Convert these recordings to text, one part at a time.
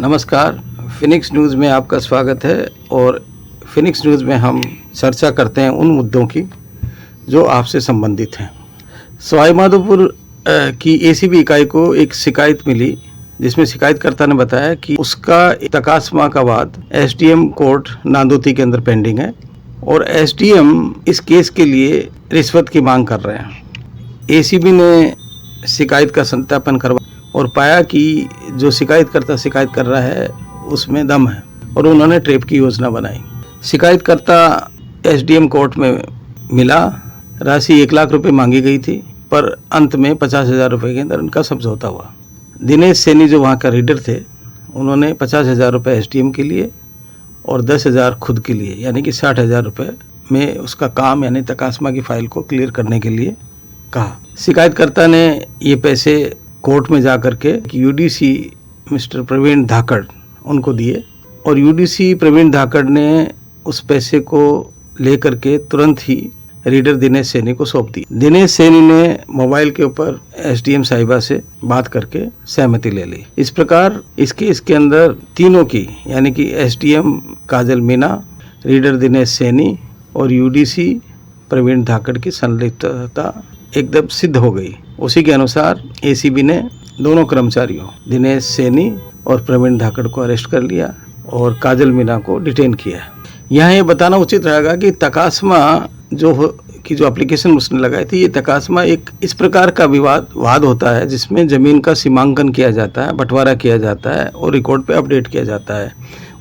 नमस्कार, Phoenix news में आपका स्वागत है। और फिनिक्स न्यूज़ में हम चर्चा करते हैं उन मुद्दों की जो आपसे संबंधित हैं। सवाईमाधोपुर की एसीबी इकाई को एक शिकायत मिली, जिसमें शिकायतकर्ता ने बताया कि उसका तकासमा का वाद एसडीएम कोर्ट नांदोती के अंदर पेंडिंग है और एसडीएम इस केस के लिए रिश्वत की मांग कर रहे हैं। एसीबी ने शिकायत का सत्यापन करवा और पाया कि जो शिकायतकर्ता शिकायत कर रहा है उसमें दम है और उन्होंने ट्रेप की योजना बनाई। शिकायतकर्ता एसडीएम कोर्ट में मिला। राशि 1 लाख रुपए मांगी गई थी, पर अंत में 50,000 रुपये के अंदर उनका समझौता हुआ। दिनेश सैनी जो वहाँ का रीडर थे, उन्होंने 50,000 रुपये एसडीएम के लिए और 10,000 खुद के लिए, यानी कि 60,000 रुपये में उसका काम यानी तकासमा की फाइल को क्लियर करने के लिए कहा। शिकायतकर्ता ने ये पैसे कोर्ट में जा कर के यूडीसी मिस्टर प्रवीण धाकड़ उनको दिए और यूडीसी प्रवीण धाकड़ ने उस पैसे को लेकर के तुरंत ही रीडर दिनेश सैनी को सौंप दी। दिनेश सैनी ने मोबाइल के ऊपर एसडीएम साहिबा से बात करके सहमति ले ली। इस प्रकार इस केस के अंदर तीनों की, यानी कि एसडीएम काजल मीना, रीडर दिनेश सैनी और यूडीसी प्रवीण धाकड़ की संलिप्तता एकदम सिद्ध हो गई। उसी के अनुसार एसीबी ने दोनों कर्मचारियों दिनेश सैनी और प्रवीण धाकड़ को अरेस्ट कर लिया और काजल मीना को डिटेन किया। यहाँ ये बताना उचित रहेगा कि तकासमा जो एप्लीकेशन उसने लगाई थी, ये तकासमा एक इस प्रकार का वाद होता है जिसमें ज़मीन का सीमांकन किया जाता है, बंटवारा किया जाता है और रिकॉर्ड पे अपडेट किया जाता है।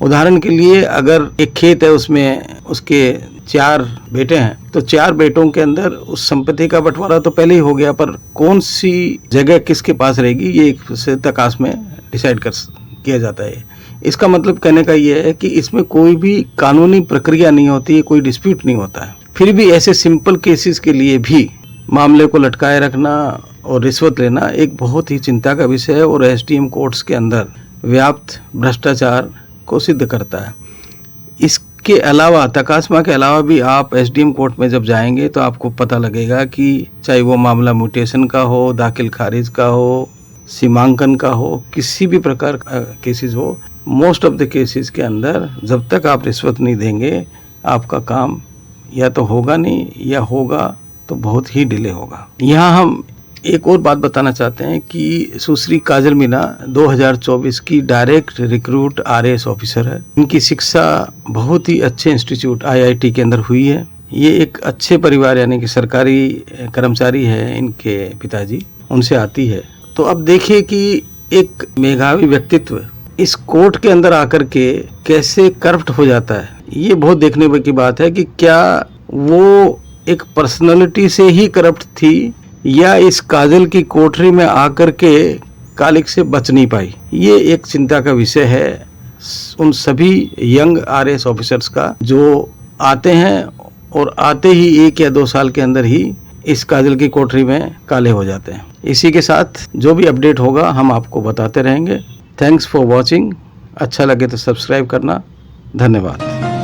उदाहरण के लिए अगर एक खेत है, उसमें उसके 4 बेटे हैं, तो 4 बेटों के अंदर उस संपत्ति का बंटवारा तो पहले ही हो गया, पर कौन सी जगह किसके पास रहेगी ये एक तकास में डिसाइड किया जाता है। इसका मतलब कहने का ये है कि इसमें कोई भी कानूनी प्रक्रिया नहीं होती है, कोई डिस्प्यूट नहीं होता है। फिर भी ऐसे सिंपल केसेस के लिए भी मामले को लटकाए रखना और रिश्वत लेना एक बहुत ही चिंता का विषय है और एसडीएम कोर्ट्स के अंदर व्याप्त भ्रष्टाचार को सिद्ध करता है। इसके अलावा, तकासमा के अलावा भी आप एसडीएम कोर्ट में जब जाएंगे तो आपको पता लगेगा कि चाहे वो मामला म्यूटेशन का हो, दाखिल खारिज का हो, सीमांकन का हो, किसी भी प्रकार का केसेस हो, मोस्ट ऑफ द केसेस के अंदर जब तक आप रिश्वत नहीं देंगे आपका काम या तो होगा नहीं, या होगा तो बहुत ही डिले होगा। यहाँ हम एक और बात बताना चाहते हैं कि सुश्री काजल मीना 2024 की डायरेक्ट रिक्रूट आरएएस ऑफिसर है। इनकी शिक्षा बहुत ही अच्छे इंस्टीट्यूट आईआईटी के अंदर हुई है। ये एक अच्छे परिवार, यानी कि सरकारी कर्मचारी है इनके पिताजी, उनसे आती है। तो अब देखिए कि एक मेधावी व्यक्तित्व इस कोर्ट के अंदर आकर के कैसे करप्ट हो जाता है। ये बहुत देखने की बात है कि क्या वो एक पर्सनालिटी से ही करप्ट थी या इस काजल की कोठरी में आकर के कालिक से बच नहीं पाई। ये एक चिंता का विषय है उन सभी यंग आरएएस ऑफिसर्स का जो आते हैं और आते ही 1 या 2 साल के अंदर ही इस काजल की कोठरी में काले हो जाते हैं। इसी के साथ जो भी अपडेट होगा हम आपको बताते रहेंगे। Thanks for watching. अच्छा लगे तो सब्सक्राइब करना। धन्यवाद।